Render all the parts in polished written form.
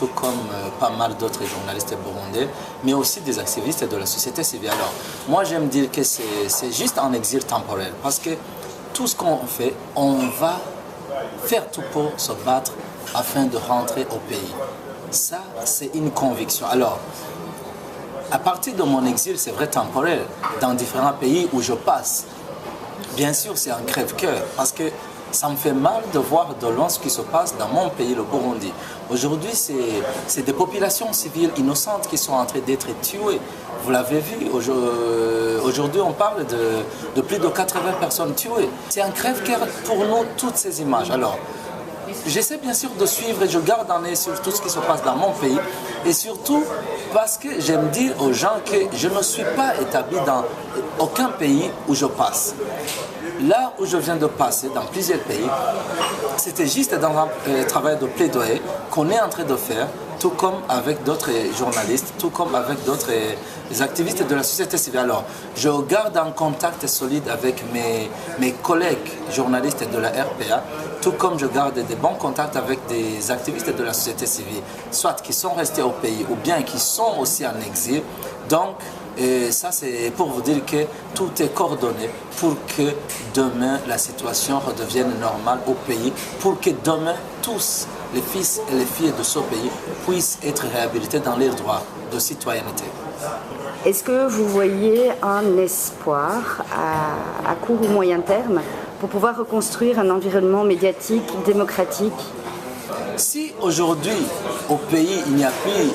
tout comme pas mal d'autres journalistes burundais, mais aussi des activistes de la société civile. Alors, moi j'aime dire que c'est juste un exil temporaire, parce que tout ce qu'on fait, on va faire tout pour se battre afin de rentrer au pays. Ça, c'est une conviction. Alors, à partir de mon exil, c'est vrai temporaire, dans différents pays où je passe, bien sûr, c'est un crève-cœur, parce que ça me fait mal de voir de loin ce qui se passe dans mon pays, le Burundi. Aujourd'hui, c'est des populations civiles innocentes qui sont en train d'être tuées. Vous l'avez vu, aujourd'hui on parle de plus de 80 personnes tuées. C'est un crève-cœur pour nous, toutes ces images. Alors, j'essaie bien sûr de suivre et je garde un œil sur tout ce qui se passe dans mon pays. Et surtout parce que j'aime dire aux gens que je ne suis pas établi dans aucun pays où je passe. Là où je viens de passer, dans plusieurs pays, c'était juste dans un travail de plaidoyer qu'on est en train de faire, tout comme avec d'autres journalistes, tout comme avec d'autres activistes de la société civile. Alors, je garde un contact solide avec mes collègues journalistes de la RPA, tout comme je garde des bons contacts avec des activistes de la société civile, soit qui sont restés au pays ou bien qui sont aussi en exil. Donc, et ça, c'est pour vous dire que tout est coordonné pour que demain, la situation redevienne normale au pays, pour que demain, tous les fils et les filles de ce pays puissent être réhabilités dans leurs droits de citoyenneté. Est-ce que vous voyez un espoir à court ou moyen terme pour pouvoir reconstruire un environnement médiatique, démocratique? Si aujourd'hui, au pays, il n'y a plus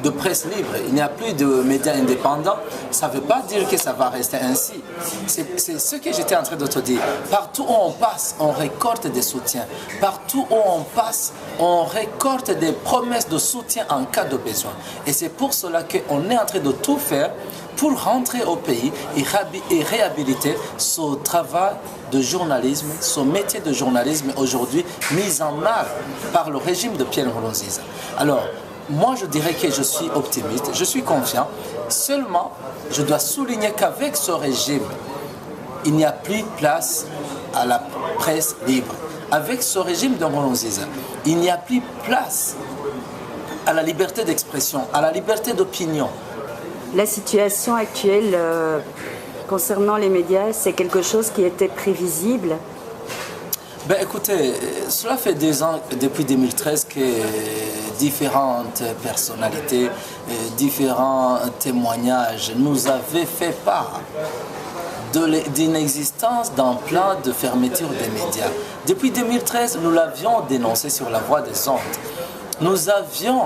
de presse libre, il n'y a plus de médias indépendants, ça ne veut pas dire que ça va rester ainsi. C'est ce que j'étais en train de te dire. Partout où on passe, on récolte des soutiens. Partout où on passe, on récolte des promesses de soutien en cas de besoin. Et c'est pour cela qu'on est en train de tout faire pour rentrer au pays et réhabiliter ce travail de journalisme, ce métier de journalisme aujourd'hui mis en art par le régime de Pierre Nkurunziza. Alors, moi je dirais que je suis optimiste, je suis confiant. Seulement, je dois souligner qu'avec ce régime, il n'y a plus place à la presse libre. Avec ce régime de Nkurunziza, il n'y a plus place à la liberté d'expression, à la liberté d'opinion. La situation actuelle concernant les médias, c'est quelque chose qui était prévisible? Ben écoutez, cela fait 2 ans, depuis 2013, que différentes personnalités, différents témoignages nous avaient fait part d'une existence d'un plan de fermeture des médias. Depuis 2013, nous l'avions dénoncé sur la voie des ondes. Nous avions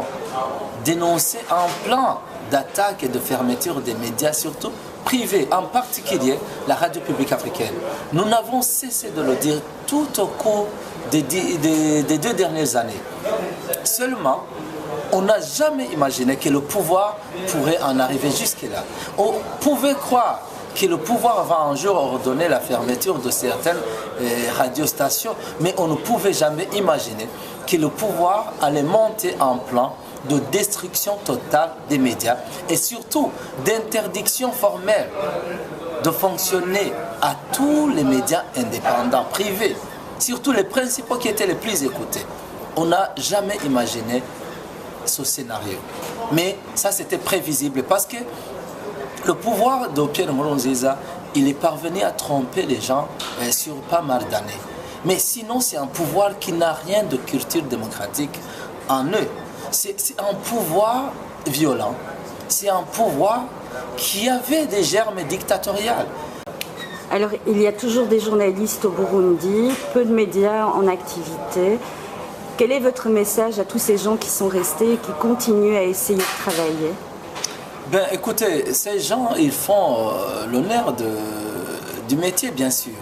dénoncé un plan d'attaque et de fermeture des médias, surtout privés, en particulier la radio publique africaine. Nous n'avons cessé de le dire tout au cours des 2 dernières années. Seulement, on n'a jamais imaginé que le pouvoir pourrait en arriver jusque-là. On pouvait croire que le pouvoir va un jour ordonner la fermeture de certaines radiostations, mais on ne pouvait jamais imaginer que le pouvoir allait monter un plan de destruction totale des médias et surtout d'interdiction formelle de fonctionner à tous les médias indépendants, privés, surtout les principaux qui étaient les plus écoutés. On n'a jamais imaginé ce scénario. Mais ça, c'était prévisible parce que le pouvoir de Pierre Nkurunziza, il est parvenu à tromper les gens sur pas mal d'années. Mais sinon, c'est un pouvoir qui n'a rien de culture démocratique en eux. C'est un pouvoir violent, c'est un pouvoir qui avait des germes dictatoriales. Alors, il y a toujours des journalistes au Burundi, peu de médias en activité. Quel est votre message à tous ces gens qui sont restés et qui continuent à essayer de travailler? Ben, écoutez, ces gens, ils font l'honneur du métier, bien sûr.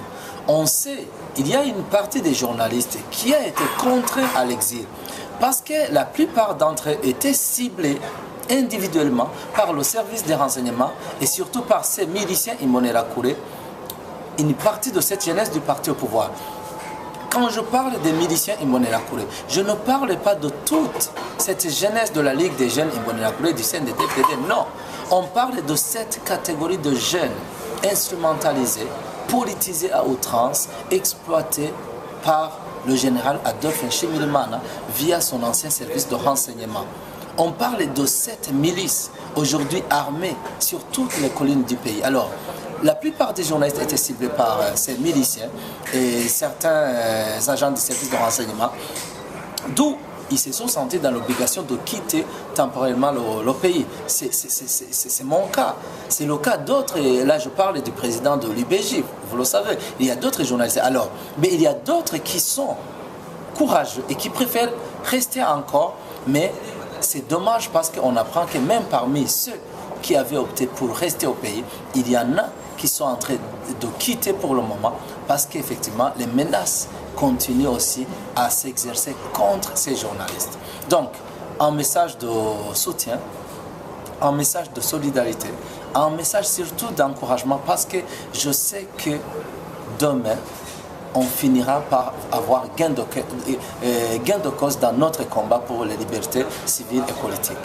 On sait, il y a une partie des journalistes qui a été contrainte à l'exil. Parce que la plupart d'entre eux étaient ciblés individuellement par le service des renseignements et surtout par ces miliciens Imbonerakure, une partie de cette jeunesse du parti au pouvoir. Quand je parle des miliciens Imbonerakure, je ne parle pas de toute cette jeunesse de la Ligue des jeunes Imbonerakure du CNDD-FDD, non. On parle de cette catégorie de jeunes instrumentalisés, politisés à outrance, exploités par le général Adolphe Nshimirimana via son ancien service de renseignement. On parle de cette milice aujourd'hui armée sur toutes les collines du pays. Alors, la plupart des journalistes étaient ciblés par ces miliciens et certains agents du service de renseignement, d'où ils se sont sentis dans l'obligation de quitter temporairement le pays. C'est mon cas. C'est le cas d'autres, et là je parle du président de l'IBJ, vous le savez. Il y a d'autres journalistes. Alors, mais il y a d'autres qui sont courageux et qui préfèrent rester encore, mais c'est dommage parce qu'on apprend que même parmi ceux qui avaient opté pour rester au pays, il y en a qui sont en train de quitter pour le moment parce qu'effectivement les menaces continuent aussi à s'exercer contre ces journalistes. Donc, un message de soutien, un message de solidarité, un message surtout d'encouragement parce que je sais que demain, on finira par avoir gain de cause dans notre combat pour les libertés civiles et politiques.